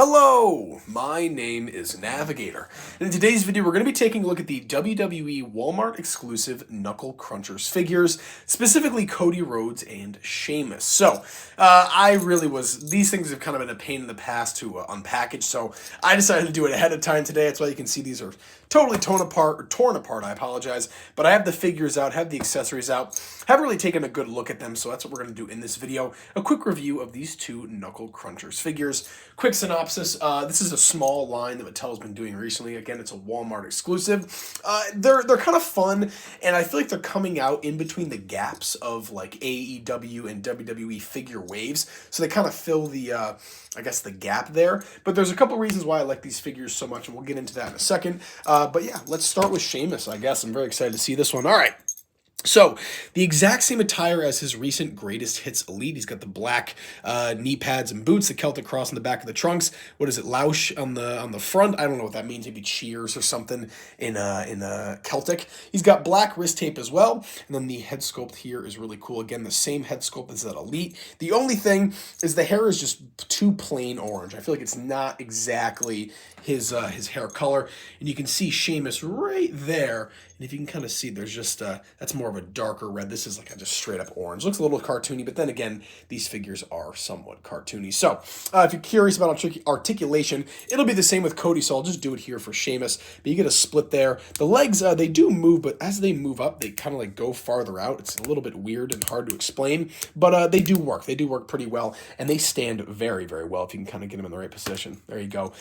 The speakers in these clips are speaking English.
Hello, my name is Navigator, and in today's video we're going to be taking a look at the WWE Walmart exclusive Knuckle Crunchers figures, specifically Cody, Rhodes, and Sheamus. So, these things have kind of been a pain in the past to unpackage, so I decided to do it ahead of time today. That's why you can see these are totally torn apart, I apologize, but I have the figures out, have the accessories out, haven't really taken a good look at them, so that's what we're going to do in this video. A quick review of these two Knuckle Crunchers figures. Quick synopsis, this is a small line that Mattel's been doing recently. Again, it's a Walmart exclusive. They're kind of fun, and I feel like they're coming out in between the gaps of like AEW and WWE figure waves, so they kind of fill the, I guess, the gap there. But there's a couple reasons why I like these figures so much, and we'll get into that in a second. But yeah, let's start with Sheamus, I guess. I'm very excited to see this one. All right. So, the exact same attire as his recent Greatest Hits Elite. He's got the black knee pads and boots, the Celtic cross on the back of the trunks. What is it, Lausch on the front? I don't know what that means. Maybe cheers or something in Celtic. He's got black wrist tape as well. And then the head sculpt here is really cool. Again, the same head sculpt as that Elite. The only thing is the hair is just too plain orange. I feel like it's not exactly his hair color. And you can see Sheamus right there. And if you can kind of see, there's just, that's more of a darker red. This is like a just straight up orange. Looks a little cartoony, but then again, these figures are somewhat cartoony. So, if you're curious about articulation, it'll be the same with Cody, so I'll just do it here for Sheamus. But you get a split there. The legs, they do move, but as they move up, they kind of like go farther out. It's a little bit weird and hard to explain, but they do work. They do work pretty well, and they stand very, very well if you can kind of get them in the right position. There you go.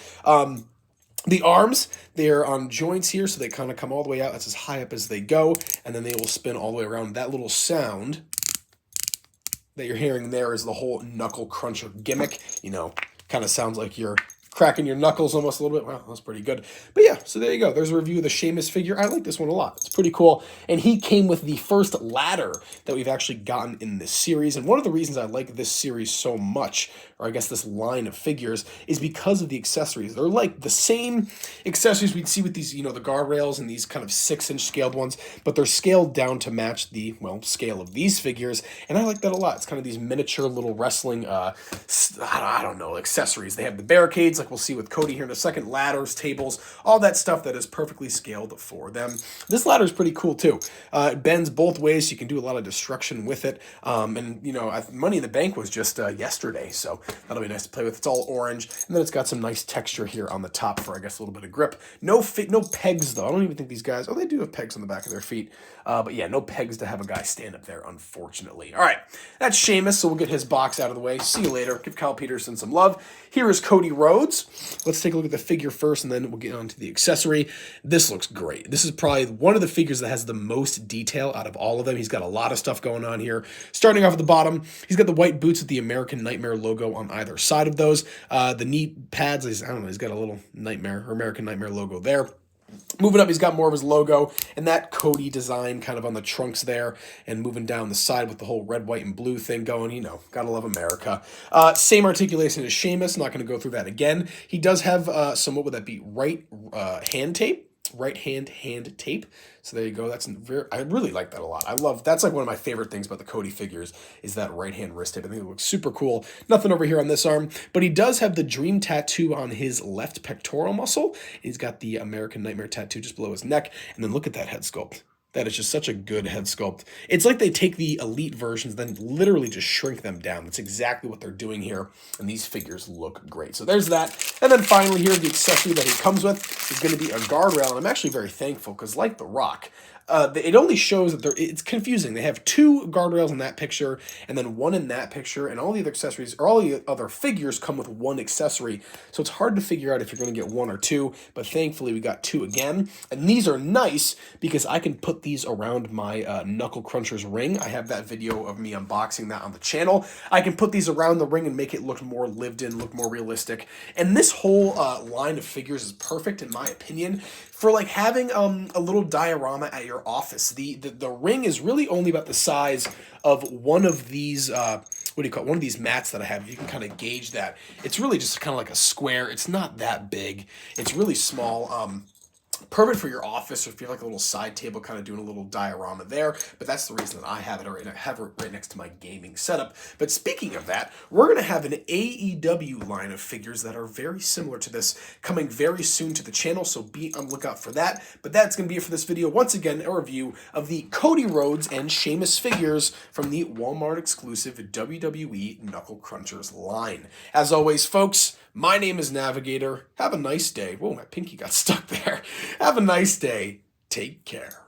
The arms, they're on joints here, so they kind of come all the way out. That's as high up as they go, and then they will spin all the way around. That little sound that you're hearing there is the whole knuckle cruncher gimmick. You know, kind of sounds like you're cracking your knuckles almost a little bit. Wow, that's pretty good. But yeah, so there you go. There's a review of the Sheamus figure. I like this one a lot. It's pretty cool. And he came with the first ladder that we've actually gotten in this series. And one of the reasons I like this series so much, or I guess this line of figures, is because of the accessories. They're like the same accessories we'd see with these, you know, the guardrails and these kind of 6-inch scaled ones, but they're scaled down to match the, well, scale of these figures. And I like that a lot. It's kind of these miniature little wrestling, I don't know, accessories. They have the barricades, like we'll see with Cody here in a second, ladders, tables, all that stuff that is perfectly scaled for them. This ladder is pretty cool too. It bends both ways, so you can do a lot of destruction with it. And, you know, Money in the Bank was just yesterday, so that'll be nice to play with. It's all orange, and then it's got some nice texture here on the top for, I guess, a little bit of grip. No pegs, though. I don't even think these guys, oh, they do have pegs on the back of their feet. But yeah, no pegs to have a guy stand up there, unfortunately. All right, that's Sheamus, so we'll get his box out of the way. See you later. Give Kyle Peterson some love. Here is Cody Rhodes. Let's take a look at the figure first, and then we'll get on to the accessory. This looks great. This is probably one of the figures that has the most detail out of all of them. He's got a lot of stuff going on here. Starting off at the bottom, he's got the white boots with the American Nightmare logo on either side of those. The knee pads, I don't know, he's got a little Nightmare or American Nightmare logo there. Moving up, he's got more of his logo and that Cody design kind of on the trunks there, and moving down the side with the whole red, white, and blue thing going, you know, gotta love America. Same articulation as Sheamus, not going to go through that again. He does have some, what would that be, right hand tape? Right hand tape. So there you go. That's I really like that a lot. That's like one of my favorite things about the Cody figures is that right hand wrist tape. I think it looks super cool. Nothing over here on this arm, but he does have the dream tattoo on his left pectoral muscle. He's got the American Nightmare tattoo just below his neck, and then look at that head sculpt. That is just such a good head sculpt. It's like they take the Elite versions, then literally just shrink them down. That's exactly what they're doing here, and these figures look great. So there's that. And then finally here, the accessory that he comes with is going to be a guardrail, and I'm actually very thankful because like The Rock, it only shows that it's confusing. They have 2 guardrails in that picture and then 1 in that picture, and all the other accessories or all the other figures come with 1 accessory. So it's hard to figure out if you're going to get 1 or 2, but thankfully we got 2 again. And these are nice because I can put these around my Knuckle Crunchers ring. I have that video of me unboxing that on the channel. I can put these around the ring and make it look more lived in, look more realistic. And this whole line of figures is perfect in my opinion for like having a little diorama at your office. The ring is really only about the size of one of these one of these mats that I have. You can kind of gauge that. It's really just kind of like a square. It's not that big. It's really small. Perfect for your office, or if you have like a little side table, kind of doing a little diorama there. But that's the reason that I have it right next to my gaming setup. But speaking of that, we're going to have an AEW line of figures that are very similar to this coming very soon to the channel, so be on the lookout for that. But that's going to be it for this video. Once again, a review of the Cody Rhodes and Sheamus figures from the Walmart exclusive WWE Knuckle Crunchers line. As always, folks, my name is Navigator. Have a nice day. Whoa, my pinky got stuck there. Have a nice day. Take care.